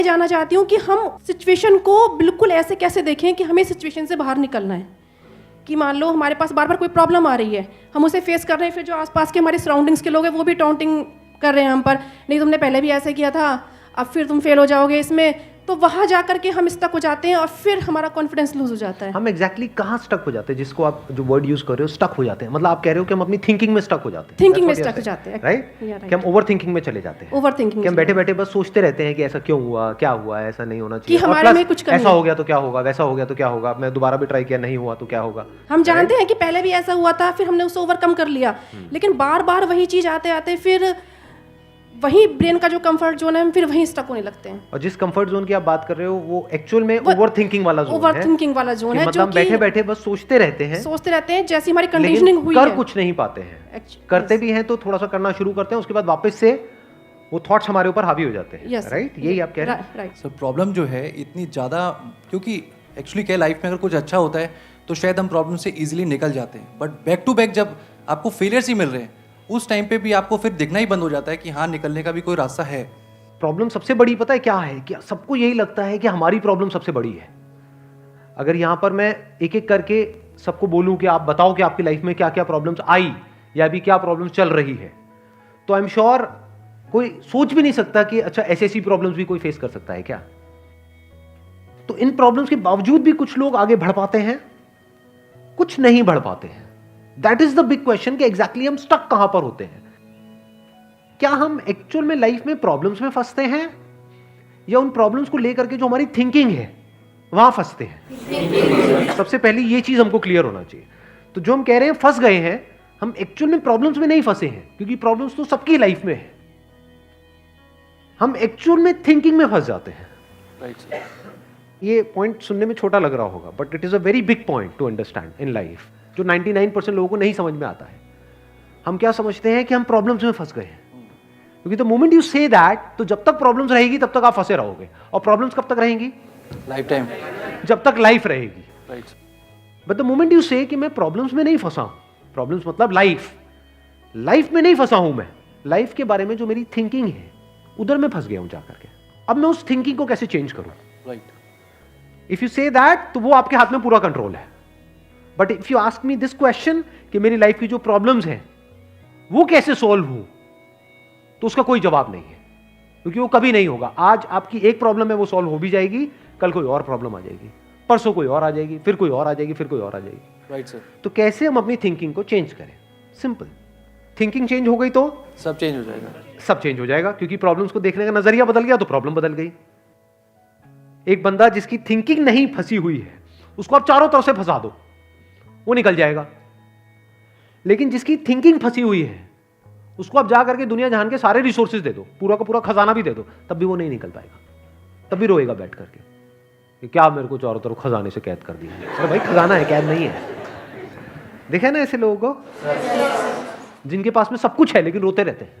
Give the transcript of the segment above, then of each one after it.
जानना चाहती हूँ कि हम सिचुएशन को बिल्कुल ऐसे कैसे देखें कि हमें सिचुएशन से बाहर निकलना है। कि मान लो हमारे पास बार बार कोई प्रॉब्लम आ रही है, हम उसे फेस कर रहे हैं, फिर जो आसपास के हमारे सराउंडिंग्स के लोग हैं वो भी टाउंटिंग कर रहे हैं हम पर, नहीं तुमने पहले भी ऐसे किया था, अब फिर तुम फेल हो जाओगे इसमें, तो वहाँ जा करके हम स्टक हो जाते हैं और फिर हमारा कॉन्फिडेंस लूज हो जाता है। हम एग्जैक्टली कहाँ स्टक हो जाते हैं, जिसको आप जो वर्ड यूज कर रहे हो स्टक हो जाते हैं, मतलब आप कह रहे हो कि हम अपनी थिंकिंग में स्टक हो जाते हैं। थिंकिंग में स्टक हो जाते हैं, राइट, कि हम ओवर थिंकिंग में चले जाते हैं। ओवर थिंकिंग कि हम बैठे बैठे बस सोचते रहते हैं कि ऐसा क्यों हुआ, क्या हुआ, ऐसा नहीं होना चाहिए, कि हमारे में कुछ ऐसा हो गया तो क्या होगा, वैसा हो गया तो क्या होगा, मैं दोबारा भी ट्राई किया नहीं हुआ तो क्या होगा। हम जानते हैं कि पहले भी ऐसा हुआ था, फिर हमने उसे ओवरकम कर लिया, लेकिन बार बार वही चीज आते आते फिर वही ब्रेन का जो कंफर्ट जोन है, हम फिर वहीं स्टक होने लगते हैं। और जिस कंफर्ट जोन की आप बात कर रहे हो वो एक्चुअल में ओवर थिंकिंग वाला जोन है। ओवर थिंकिंग वाला जोन है, मतलब बैठे बैठे बस सोचते रहते हैं जैसी हमारी कंडीशनिंग हुई है, कर कुछ नहीं पाते हैं। करते भी हैं तो थोड़ा सा करना शुरू करते हैं, उसके बाद वापस से वो थॉट्स हमारे ऊपर हावी हो जाते हैं। राइट, यही आप कह रहे हैं। राइट सर, प्रॉब्लम जो है इतनी ज़्यादा, क्योंकि एक्चुअली क्या लाइफ में अगर कुछ अच्छा होता है तो शायद हम प्रॉब्लम से इजीली निकल जाते हैं, बट बैक टू बैक जब आपको फेलियर्स ही मिल रहे हैं उस टाइम पे भी आपको फिर दिखना ही बंद हो जाता है कि हाँ, निकलने का भी कोई रास्ता है। प्रॉब्लम सबसे बड़ी पता है क्या है, कि सबको यही लगता है कि हमारी प्रॉब्लम सबसे बड़ी है। अगर यहां पर मैं एक एक करके सबको बोलूं कि आप बताओ कि आपकी लाइफ में क्या क्या प्रॉब्लम्स आई या अभी क्या प्रॉब्लम्स चल रही है, तो आई एम श्योर कोई सोच भी नहीं सकता कि अच्छा ऐसी ऐसी प्रॉब्लम्स भी कोई फेस कर सकता है क्या। तो इन प्रॉब्लम्स के बावजूद भी कुछ लोग आगे बढ़ पाते हैं, कुछ नहीं बढ़ पाते हैं। That is the big question कि एग्जैक्टली हम स्टक कहां पर होते हैं। क्या हम एक्चुअल में लाइफ में प्रॉब्लम्स में फंसते हैं या उन प्रॉब्लम्स को लेकर के जो हमारी थिंकिंग है वहां फंसते हैं। सबसे पहले ये चीज हमको क्लियर होना चाहिए। तो जो हम कह रहे हैं फंस गए हैं, हम एक्चुअल में प्रॉब्लम्स में नहीं फंसे हैं, क्योंकि प्रॉब्लम्स तो सबकी लाइफ में है। हम एक्चुअल में थिंकिंग में फंस जाते हैं। राइट। ये पॉइंट सुनने में छोटा लग रहा होगा, but it is a very big point two understand in life, जो 99% लोगों को नहीं समझ में आता है। हम क्या समझते हैं कि हम प्रॉब्लम्स में फंस गए हैं, क्योंकि the moment you say that, तो जब तक प्रॉब्लम्स रहेगी तब तक आप फंसे रहोगे। और प्रॉब्लम्स कब तक रहेंगी? लाइफ टाइम, जब तक लाइफ रहेगी। Right. But the moment you से कि मैं प्रॉब्लम्स में नहीं फंसा हूं, प्रॉब्लम्स मतलब लाइफ में नहीं फंसा हूं, मैं लाइफ के बारे में जो मेरी थिंकिंग है उधर मैं फंस गया हूं जाकर के। अब मैं उस थिंकिंग को कैसे चेंज करूं? Right. If you say that, तो वो आपके हाथ में पूरा कंट्रोल है। But if you ask me this question कि मेरी लाइफ की जो प्रॉब्लम्स हैं वो कैसे सॉल्व हो, तो उसका कोई जवाब नहीं है, क्योंकि वो कभी नहीं होगा। आज आपकी एक प्रॉब्लम है, वो सॉल्व हो भी जाएगी, कल कोई और प्रॉब्लम आ जाएगी, परसों कोई और आ जाएगी, फिर कोई और आ जाएगी, फिर कोई और आ जाएगी। Right sir. तो कैसे हम अपनी थिंकिंग को चेंज करें? सिंपल, थिंकिंग चेंज हो गई तो सब चेंज हो जाएगा। सब चेंज हो जाएगा, क्योंकि प्रॉब्लम्स को देखने का नजरिया बदल गया तो प्रॉब्लम बदल गई। एक बंदा जिसकी थिंकिंग नहीं फंसी हुई है, उसको आप चारों तरफ से फंसा दो, वो निकल जाएगा। लेकिन जिसकी थिंकिंग फंसी हुई है, उसको आप जा करके दुनिया जहान के सारे रिसोर्सेज दे दो, पूरा का पूरा खजाना भी दे दो, तब भी वो नहीं निकल पाएगा, तब भी रोएगा बैठ करके कि क्या मेरे को चारों तरफ खजाने से कैद कर दिया। अरे भाई, खजाना है, कैद नहीं है। देखा ना ऐसे लोगों को जिनके पास में सब कुछ है लेकिन रोते रहते हैं।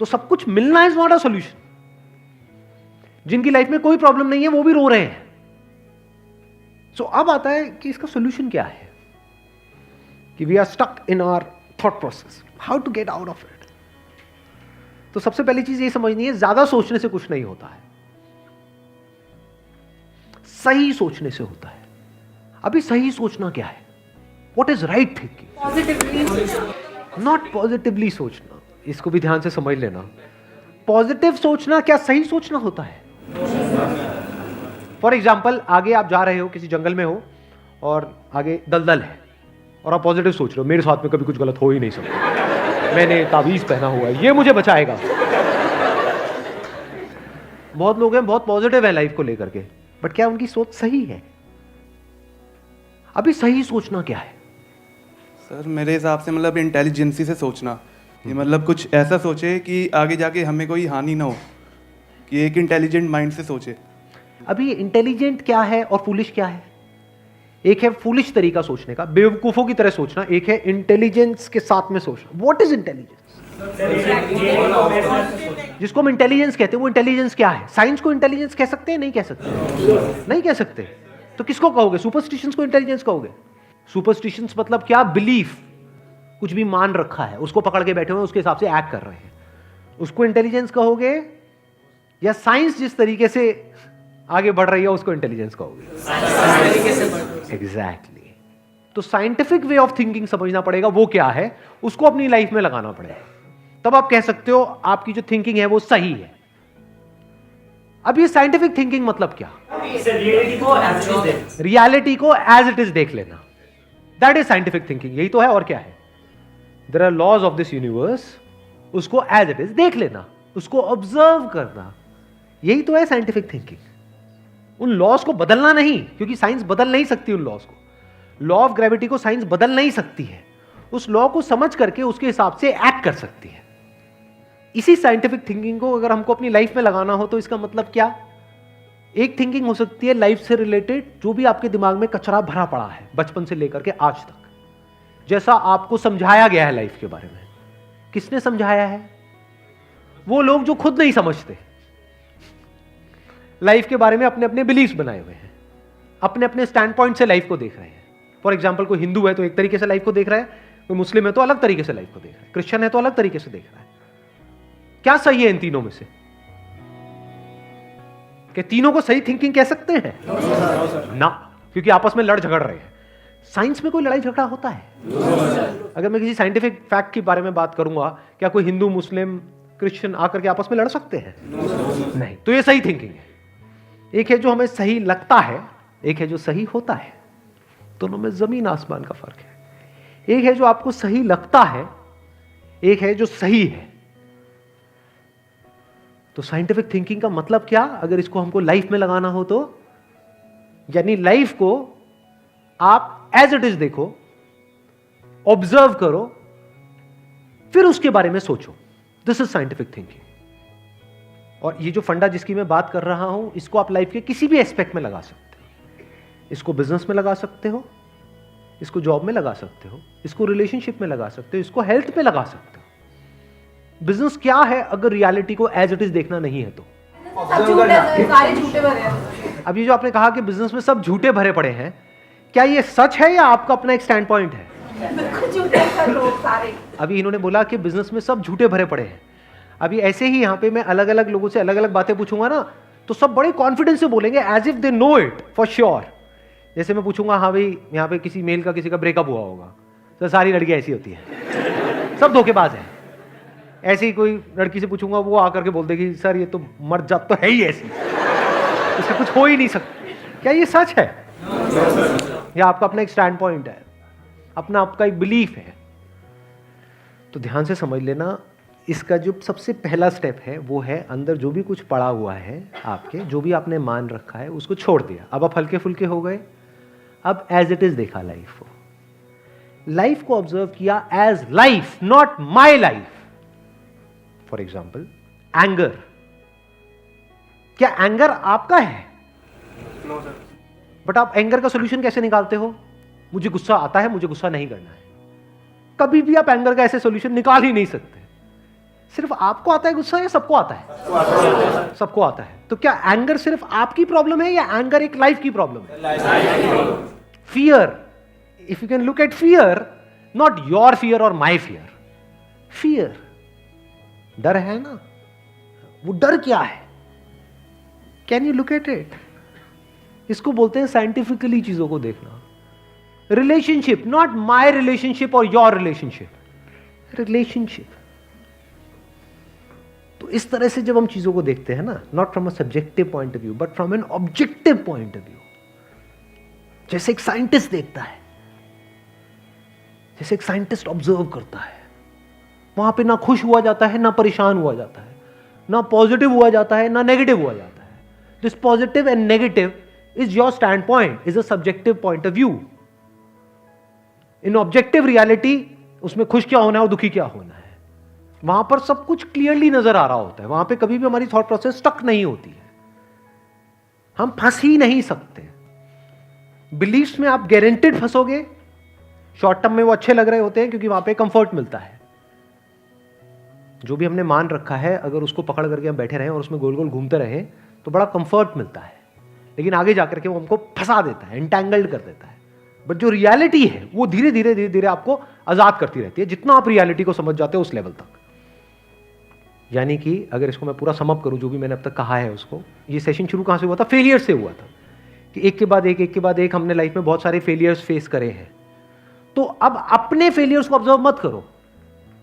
तो सब कुछ मिलना इज नॉट अ सॉल्यूशन। जिनकी लाइफ में कोई प्रॉब्लम नहीं है वो भी रो रहे हैं। सो अब आता है कि इसका सॉल्यूशन क्या है, कि we are stuck in our thought process, how to get out of it. तो सबसे पहली चीज ये समझनी है, ज्यादा सोचने से कुछ नहीं होता है, सही सोचने से होता है। अभी सही सोचना क्या है? What is right thinking? Positively, not positively सोचना। इसको भी ध्यान से समझ लेना। पॉजिटिव सोचना क्या सही सोचना होता है? फॉर एग्जाम्पल, आगे आप जा रहे हो, किसी जंगल में हो और आगे दलदल है, और आप पॉजिटिव सोच रहे हो, मेरे साथ में कभी कुछ गलत हो ही नहीं सकता, मैंने ताबीज पहना हुआ है, ये मुझे बचाएगा। बहुत लोग हैं बहुत पॉजिटिव है लाइफ को लेकर के, बट क्या उनकी सोच सही है? अभी सही सोचना क्या है? सर मेरे हिसाब से मतलब इंटेलिजेंसी से सोचना, कि मतलब कुछ ऐसा सोचे कि आगे जाके हमें कोई हानि ना हो, कि एक इंटेलिजेंट माइंड से सोचे। अभी इंटेलिजेंट क्या है और फूलिश क्या है? एक है फूलिश तरीका सोचने का, बेवकूफों की तरह सोचना, एक है इंटेलिजेंस के साथ में सोचना। What is intelligence? जिसको हम इंटेलिजेंस कहते हैं, वो इंटेलिजेंस क्या है? साइंस को इंटेलिजेंस कह सकते हैं? नहीं कह सकते। नहीं कह सकते। तो किसको कहोगे? सुपरस्टिशंस को इंटेलिजेंस कहोगे? सुपरस्टिशंस मतलब क्या? बिलीफ, कुछ भी मान रखा है, उसको पकड़ के बैठे हुए हैं, उसके हिसाब से एक्ट कर रहे हैं, उसको इंटेलिजेंस कहोगे? या साइंस जिस तरीके से आगे बढ़ रही है उसको इंटेलिजेंस कहोगे? एग्जैक्टली। तो साइंटिफिक वे ऑफ थिंकिंग समझना पड़ेगा, वो क्या है, उसको अपनी लाइफ में लगाना पड़ेगा, तब आप कह सकते हो आपकी जो थिंकिंग है वो सही है। अब ये साइंटिफिक थिंकिंग मतलब क्या? रियलिटी को एज इट इज देख लेना, दैट इज साइंटिफिक थिंकिंग। यही तो है, और क्या है? There are laws of this universe, उसको एज इट इज देख लेना, उसको ऑब्जर्व करना, यही तो है साइंटिफिक थिंकिंग। उन लॉज को बदलना नहीं, क्योंकि साइंस बदल नहीं सकती उन लॉज को। लॉ ऑफ ग्रेविटी को साइंस बदल नहीं सकती है, उस लॉ को समझ करके उसके हिसाब से एक्ट कर सकती है। इसी साइंटिफिक थिंकिंग को अगर हमको अपनी लाइफ में लगाना हो तो इसका मतलब क्या? एक थिंकिंग हो सकती है लाइफ से रिलेटेड, जो भी आपके दिमाग में कचरा भरा पड़ा है बचपन से लेकर के आज तक, जैसा आपको समझाया गया है लाइफ के बारे में। किसने समझाया है? वो लोग जो खुद नहीं समझते, लाइफ के बारे में अपने अपने बिलीव्स बनाए हुए हैं, अपने अपने स्टैंड पॉइंट से लाइफ को देख रहे हैं। फॉर एग्जाम्पल, कोई हिंदू है तो एक तरीके से लाइफ को देख रहा है, कोई मुस्लिम है तो अलग तरीके से लाइफ को देख रहा है, क्रिश्चियन है तो अलग तरीके से देख रहा है। क्या सही है इन तीनों में से? कि तीनों को सही थिंकिंग कह सकते हैं? ना, क्योंकि आपस में लड़ झगड़ रहे हैं। साइंस में कोई लड़ाई झगड़ा होता है? अगर मैं किसी साइंटिफिक फैक्ट के बारे में बात करूंगा, क्या कोई हिंदू, मुस्लिम, क्रिश्चियन आकर के आपस में लड़ सकते हैं? नहीं। तो ये सही थिंकिंग है। एक है जो हमें सही लगता है, एक है जो सही होता है। दोनों में जमीन आसमान का फर्क है। एक है जो आपको सही लगता है, एक है जो सही है। तो साइंटिफिक थिंकिंग का मतलब क्या, अगर इसको हमको लाइफ में लगाना हो तो, यानी लाइफ को आप एज इट इज देखो, ऑब्जर्व करो, फिर उसके बारे में सोचो। This is scientific thinking. और ये जो फंडा जिसकी मैं बात कर रहा हूं, इसको आप लाइफ के किसी भी एस्पेक्ट में लगा सकते हो। इसको बिजनेस में लगा सकते हो, इसको जॉब में लगा सकते हो, इसको रिलेशनशिप में लगा सकते हो, इसको हेल्थ में लगा सकते हो। बिजनेस क्या है अगर रियलिटी को एज इट इज देखना नहीं है तो? सारे झूठे भरे हैं। अब ये जो आपने कहा कि बिजनेस में सब झूठे भरे पड़े हैं, क्या ये सच है या आपका अपना एक स्टैंड पॉइंट है? बिल्कुल झूठे हैं लोग सारे। अभी इन्होंने बोला कि बिजनेस में सब झूठे भरे पड़े हैं। अभी ऐसे ही यहाँ पे मैं अलग अलग लोगों से अलग अलग बातें पूछूंगा ना, तो सब बड़े कॉन्फिडेंस से बोलेंगे, as if they know it for sure. जैसे मैं पूछूंगा, हाँ भाई यहाँ पे किसी मेल का किसी का ब्रेकअप हुआ होगा, तो सारी लड़कियां ऐसी होती है, सब धोखेबाज है। ऐसे ही कोई लड़की से पूछूंगा, वो आकर के बोल देगी, सर ये तो मर्द जात तो है ही ऐसी, इससे कुछ हो ही नहीं सकता। क्या ये सच है? या आपका अपना एक स्टैंड पॉइंट है, अपना आपका एक बिलीफ है? तो ध्यान से समझ लेना, इसका जो सबसे पहला स्टेप है वो है अंदर जो भी कुछ पड़ा हुआ है आपके, जो भी आपने मान रखा है उसको छोड़ दिया। अब आप हल्के फुल्के हो गए, अब एज इट इज देखा लाइफ को, लाइफ को ऑब्जर्व किया as life, not my life. For example, anger, क्या एंगर आपका है? बट आप एंगर का सोल्यूशन कैसे निकालते हो? मुझे गुस्सा आता है, मुझे गुस्सा नहीं करना है। कभी भी आप एंगर का ऐसे सोल्यूशन निकाल ही नहीं सकते। सिर्फ आपको आता है गुस्सा या सबको आता है? सबको आता है। तो क्या एंगर सिर्फ आपकी प्रॉब्लम है या एंगर एक लाइफ की प्रॉब्लम है? Fear, if you can look at fear, not your fear और माई फियर, फियर, डर है ना, वो डर क्या है? Can you look at it? इसको बोलते हैं साइंटिफिकली चीजों को देखना। रिलेशनशिप, नॉट माई रिलेशनशिप और योर रिलेशनशिप, रिलेशनशिप। तो इस तरह से जब हम चीजों को देखते हैं ना, not from a subjective point of view but from an objective point of view, जैसे एक साइंटिस्ट देखता है, जैसे एक साइंटिस्ट ऑब्जर्व करता है, वहां पे ना खुश हुआ जाता है, ना परेशान हुआ जाता है, ना पॉजिटिव हुआ जाता है, ना नेगेटिव हुआ जाता है। This positive and negative is your stand point, is a subjective point of view. In objective reality, उसमें खुश क्या होना है और दुखी क्या होना है, वहां पर सब कुछ क्लियरली नजर आ रहा होता है। वहां पे कभी भी हमारी थॉट प्रोसेस स्टक नहीं होती है, हम फंस ही नहीं सकते। बिलीफ्स में आप गारंटेड फंसोगे। शॉर्ट टर्म में वो अच्छे लग रहे होते हैं क्योंकि वहां पे कंफर्ट मिलता है। जो भी हमने मान रखा है, अगर उसको पकड़ करके हम बैठे रहें और उसमें गोल गोल घूमते रहें तो बड़ा कंफर्ट मिलता है, लेकिन आगे जाकर के वो हमको फंसा देता है, एंटैंगल्ड कर देता है। बट जो रियलिटी है वो धीरे धीरे धीरे धीरे आपको आजाद करती रहती है, जितना आप रियलिटी को समझ जाते हो उस लेवल तक। यानी कि अगर इसको मैं पूरा समअप करूं, जो भी मैंने अब तक कहा है उसको, ये सेशन शुरू कहाँ से हुआ था? फेलियर से हुआ था कि एक के बाद एक हमने लाइफ में बहुत सारे फेलियर्स फेस करे हैं। तो अब अपने फेलियर्स को ऑब्जर्व मत करो,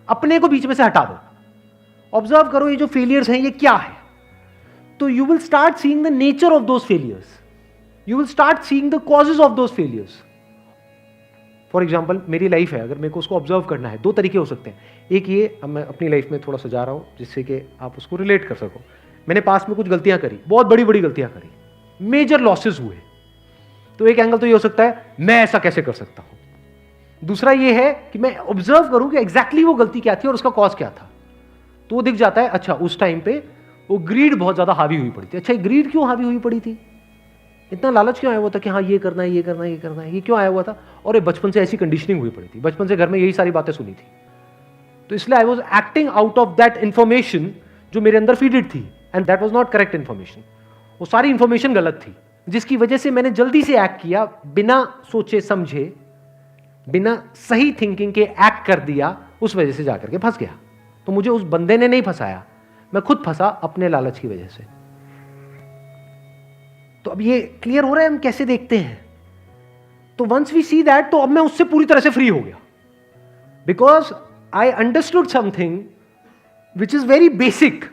अपने को बीच में से हटा दो, ऑब्जर्व करो ये जो फेलियर्स हैं ये क्या है। तो you will start seeing the nature of those failures, you will start seeing the causes of those failures. For example मेरी लाइफ है, अगर मेरे को उसको ऑब्जर्व करना है, दो तरीके हो सकते हैं। एक ये, अब मैं अपनी लाइफ में थोड़ा सा जा रहा हूं जिससे कि आप उसको रिलेट कर सको। मैंने पास में कुछ गलतियां करी, बहुत बड़ी बड़ी गलतियां करी, मेजर लॉसेस हुए। तो एक एंगल तो ये हो सकता है मैं ऐसा कैसे कर सकता हूं। दूसरा ये है कि मैं ऑब्जर्व करूं कि एग्जैक्टली वो गलती क्या थी और उसका कॉज क्या था। तो वो दिख जाता है, अच्छा उस टाइम पे वो ग्रीड बहुत ज्यादा हावी हुई पड़ी थी। अच्छा ग्रीड क्यों हावी हुई पड़ी थी? इतना लालच क्यों आया हुआ था कि हाँ ये करना है, ये करना है, ये करना है, ये क्यों आया हुआ था? और ये बचपन से ऐसी कंडीशनिंग हुई पड़ी थी, बचपन से घर में यही सारी बातें सुनी थी। तो इसलिए I was acting out of that information जो मेरे अंदर फीडेड थी, and that was not correct information. वो सारी इंफॉर्मेशन गलत थी, जिसकी वजह से मैंने जल्दी से एक्ट किया, बिना सोचे समझे, बिना सही थिंकिंग के एक्ट कर दिया, उस वजह से जाकर के फंस गया। तो मुझे उस बंदे ने नहीं फंसाया, मैं खुद फंसा अपने लालच की वजह से। तो अब ये क्लियर हो रहा है हम कैसे देखते हैं। तो वंस वी सी दैट, तो अब मैं उससे पूरी तरह से फ्री हो गया, because I understood something which is very basic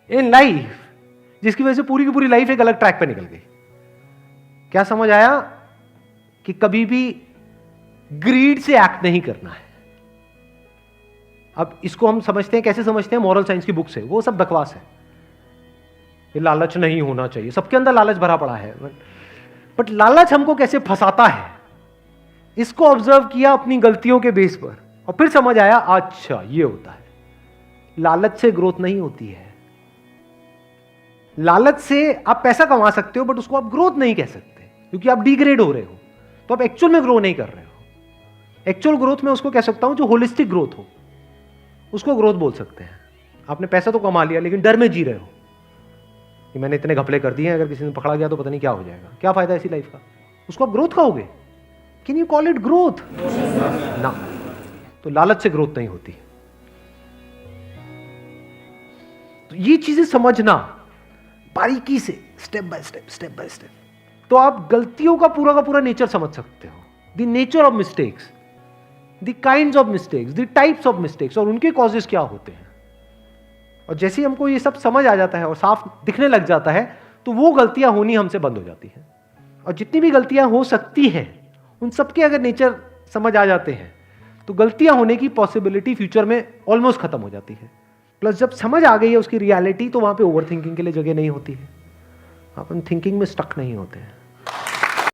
in life, जिसकी वजह से पूरी की पूरी लाइफ एक अलग ट्रैक पे निकल गई। क्या समझ आया? कि कभी भी ग्रीड से एक्ट नहीं करना है। अब इसको हम समझते हैं, कैसे समझते हैं? मॉरल साइंस की बुक से। वो सब बकवास है, ये लालच नहीं होना चाहिए, सबके अंदर लालच भरा पड़ा है, बट लालच हमको कैसे फंसाता है, इसको ऑब्जर्व किया अपनी गलतियों के बेस पर, और फिर समझ आया अच्छा ये होता है। लालच से ग्रोथ नहीं होती है। लालच से आप पैसा कमा सकते हो, बट उसको आप ग्रोथ नहीं कह सकते, क्योंकि आप डिग्रेड हो रहे हो, तो आप एक्चुअल में ग्रो नहीं कर रहे हो। एक्चुअल ग्रोथ में उसको कह सकता हूं जो होलिस्टिक ग्रोथ हो, उसको ग्रोथ बोल सकते हैं। आपने पैसा तो कमा लिया, लेकिन डर में जी रहे हो कि मैंने इतने घपले कर दिए हैं, अगर किसी ने पकड़ा गया तो पता नहीं क्या हो जाएगा, क्या फायदा ऐसी लाइफ का। उसको आप ग्रोथ कहोगे? Can you call it growth? ना। तो लालच से ग्रोथ नहीं होती। तो ये चीजें समझना बारीकी से, step by step, step by step, तो आप गलतियों का पूरा नेचर समझ सकते हो। The nature of mistakes, the kinds of mistakes, the types of mistakes, और उनके कॉजेस क्या होते हैं। और जैसे ही हमको ये सब समझ आ जाता है और साफ दिखने लग जाता है, तो वो गलतियां होनी हमसे बंद हो जाती हैं। और जितनी भी गलतियां हो सकती हैं, उन सबके अगर नेचर समझ आ जाते हैं, तो गलतियां होने की पॉसिबिलिटी फ्यूचर में ऑलमोस्ट खत्म हो जाती है। प्लस जब समझ आ गई है उसकी रियलिटी, तो वहां पे ओवर थिंकिंग के लिए जगह नहीं होती है, अपन थिंकिंग में स्टक नहीं होते हैं।